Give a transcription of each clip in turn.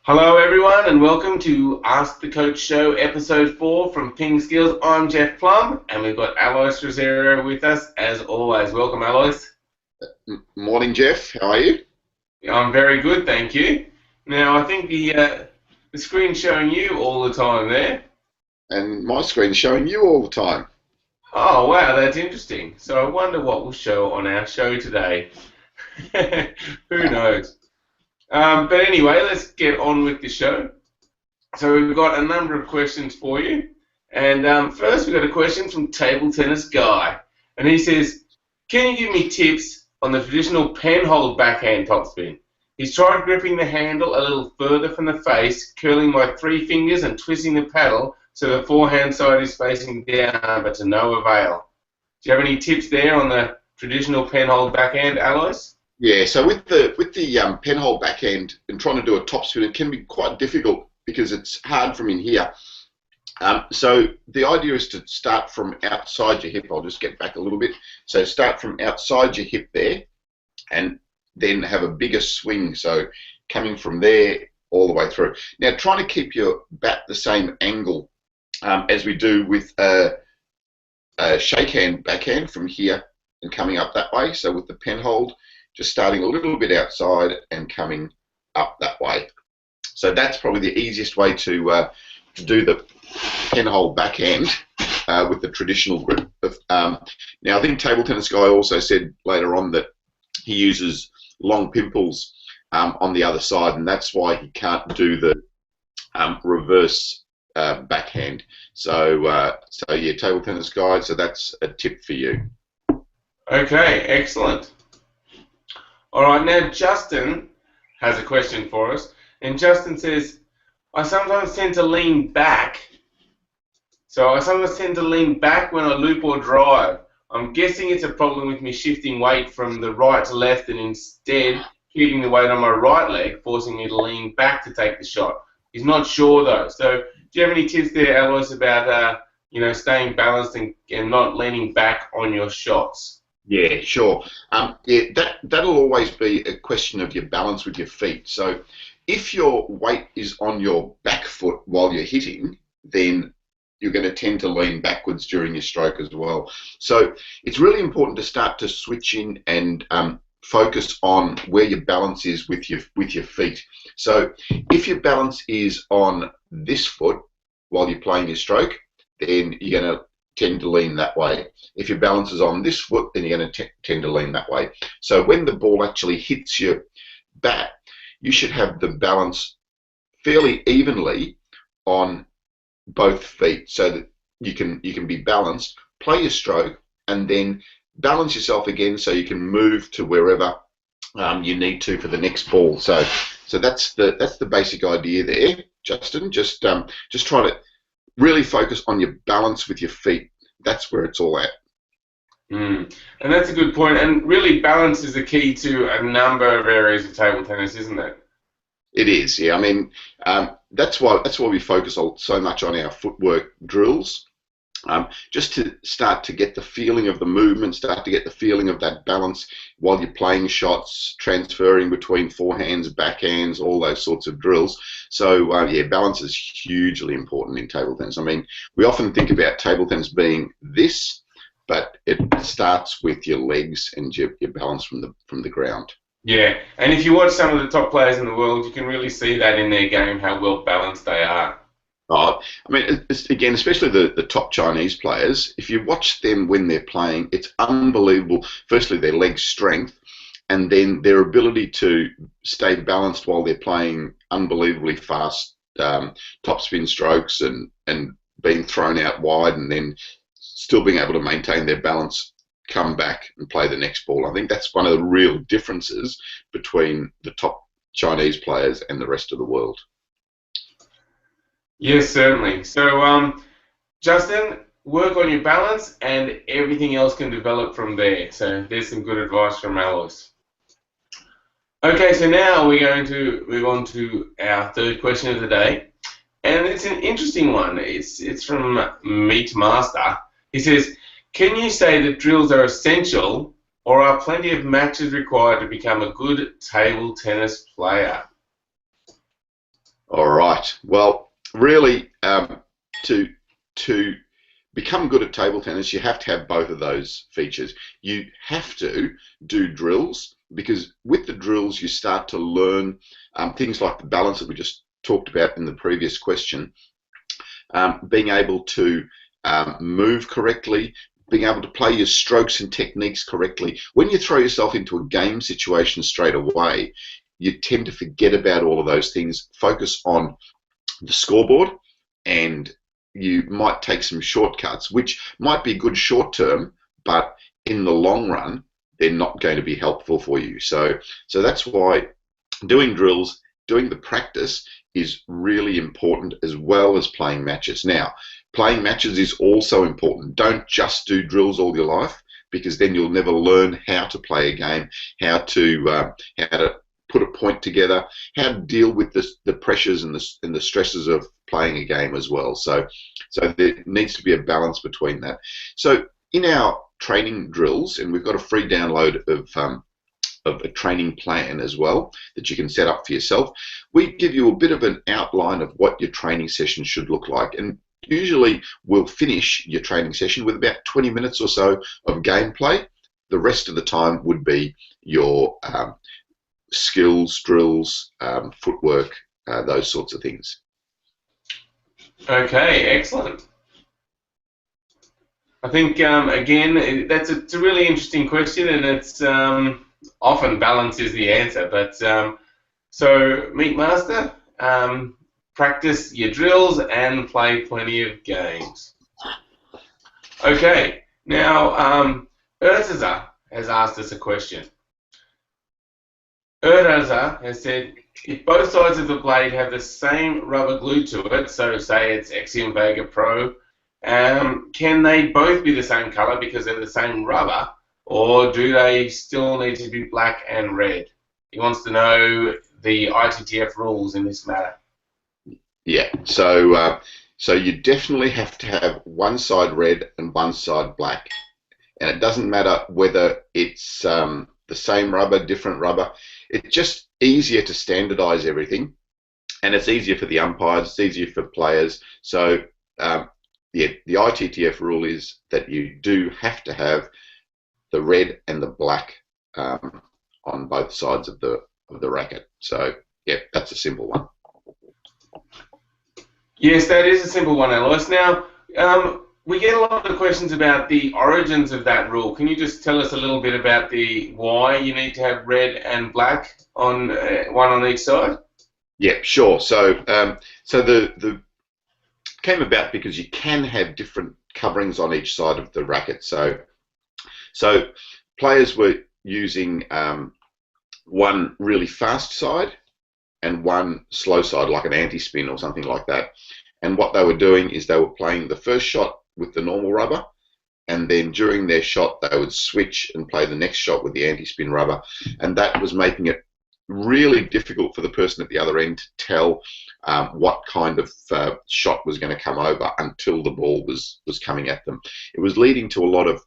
Hello everyone and welcome to Ask the Coach Show episode 4 from PingSkills. I'm Jeff Plum and we've got Alois Rosario with us as always. Welcome Alois. Morning Jeff, how are you? I'm very good, thank you. Now I think the screen's showing you all the time there. And my screen's showing you all the time. Oh wow, that's interesting. So I wonder what we'll show on our show today. Who knows? But anyway, let's get on with the show. So we've got a number of questions for you. And first we've got a question from Table Tennis Guy. And he says, can you give me tips on the traditional penhold backhand topspin? He's tried gripping the handle a little further from the face, curling my 3 fingers and twisting the paddle so the forehand side is facing down, but to no avail. Do you have any tips there on the traditional penhold backhand, Alois? Yeah, so with the penhold backhand and trying to do a topspin, it can be quite difficult because it's hard from in here. So the idea is to start from outside your hip. I'll just get back a little bit. So start from outside your hip there and then have a bigger swing. So coming from there all the way through. Now trying to keep your bat the same angle as we do with a shake hand backhand from here and coming up that way. So with the penhold, just starting a little bit outside and coming up that way. So that's probably the easiest way to do the penhold backhand with the traditional grip. Now I think Table Tennis Guy also said later on that he uses long pimples on the other side, and that's why he can't do the reverse backhand. So yeah, Table Tennis Guy, so that's a tip for you. Okay, excellent. All right, now Justin has a question for us, and Justin says, I sometimes tend to lean back. So I sometimes tend to lean back when I loop or drive. I'm guessing it's a problem with me shifting weight from the right to left and instead keeping the weight on my right leg, forcing me to lean back to take the shot. He's not sure though. So do you have any tips there, Alois, about staying balanced and not leaning back on your shots? Yeah, sure. Yeah, that'll always be a question of your balance with your feet. So if your weight is on your back foot while you're hitting, then you're going to tend to lean backwards during your stroke as well. So it's really important to start to switch in and focus on where your balance is with your feet. So if your balance is on this foot while you're playing your stroke, then you're going to tend to lean that way. If your balance is on this foot, then you're going to tend to lean that way. So when the ball actually hits your bat, you should have the balance fairly evenly on both feet so that you can be balanced, play your stroke, and then balance yourself again so you can move to wherever you need to for the next ball. So that's the basic idea there, Justin. Just try to really focus on your balance with your feet. That's where it's all at. And that's a good point. And really, balance is the key to a number of areas of table tennis, isn't it? It is, yeah. I mean, that's why we focus so much on our footwork drills, just to start to get the feeling of the movement, start to get the feeling of that balance while you're playing shots, transferring between forehands, backhands, all those sorts of drills. So yeah, balance is hugely important in table tennis. I mean, we often think about table tennis being this, but it starts with your legs and your balance from the ground. Yeah, and if you watch some of the top players in the world, you can really see that in their game, how well balanced they are. Oh, I mean, again, especially the top Chinese players, if you watch them when they're playing, it's unbelievable. Firstly, their leg strength, and then their ability to stay balanced while they're playing unbelievably fast topspin strokes and being thrown out wide and then still being able to maintain their balance, come back and play the next ball. I think that's one of the real differences between the top Chinese players and the rest of the world. Yes, certainly. So, Justin, work on your balance and everything else can develop from there. So there's some good advice from Alois. Okay, so now we're going to move on to our third question of the day. And it's an interesting one. It's from Meat Master. He says, can you say that drills are essential or are plenty of matches required to become a good table tennis player? All right. Well, really, to to become good at table tennis, you have to have both of those features. You have to do drills because with the drills, you start to learn things like the balance that we just talked about in the previous question, being able to move correctly, being able to play your strokes and techniques correctly. When you throw yourself into a game situation straight away, you tend to forget about all of those things, focus on the scoreboard, and you might take some shortcuts, which might be good short term, but in the long run, they're not going to be helpful for you. So that's why doing drills, doing the practice is really important as well as playing matches. Now, playing matches is also important. Don't just do drills all your life because then you'll never learn how to play a game, how to put a point together, how to deal with the pressures and the stresses of playing a game as well. So there needs to be a balance between that. So in our training drills, and we've got a free download of a training plan as well that you can set up for yourself, we give you a bit of an outline of what your training session should look like. And usually we'll finish your training session with about 20 minutes or so of gameplay. The rest of the time would be your skills, drills, footwork, those sorts of things. Okay, excellent. I think, again, it's a really interesting question, and it's often balance is the answer. But so, Meat Master, practice your drills and play plenty of games. Okay, now Urtaza has asked us a question. Urtaza has said, if both sides of the blade have the same rubber glued to it, so say it's Axiom Vega Pro, can they both be the same color because they're the same rubber, or do they still need to be black and red? He wants to know the ITTF rules in this matter. Yeah, so you definitely have to have one side red and one side black, and it doesn't matter whether it's the same rubber, different rubber. It's just easier to standardize everything, and it's easier for the umpires, it's easier for players. So yeah, the ITTF rule is that you do have to have the red and the black on both sides of the racket. So yeah, that's a simple one. Yes, that is a simple one, Alois. Now, we get a lot of questions about the origins of that rule. Can you just tell us a little bit about why you need to have red and black on one on each side? Yeah, sure. So the came about because you can have different coverings on each side of the racket. So players were using one really fast side and one slow side, like an anti-spin or something like that. And what they were doing is they were playing the first shot with the normal rubber, and then during their shot they would switch and play the next shot with the anti-spin rubber, and that was making it really difficult for the person at the other end to tell what kind of shot was going to come over until the ball was coming at them. It was leading to a lot of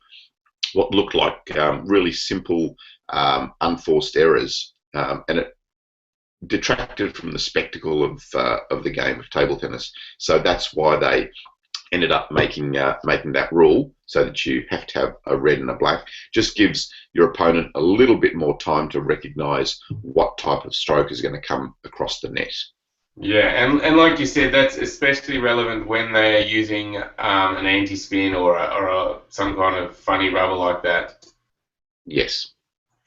what looked like really simple unforced errors, and it detracted from the spectacle of the game of table tennis. So that's why they ended up making that rule, so that you have to have a red and a black. Just gives your opponent a little bit more time to recognise what type of stroke is going to come across the net. Yeah, and like you said, that's especially relevant when they're using an anti-spin or some kind of funny rubber like that. Yes.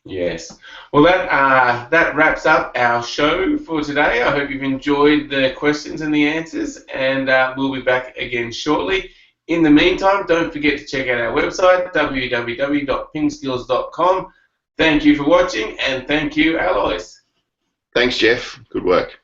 Yes. Well, that wraps up our show for today. I hope you've enjoyed the questions and the answers, and we'll be back again shortly. In the meantime, don't forget to check out our website, www.pingskills.com. Thank you for watching, and thank you, Alois. Thanks, Jeff. Good work.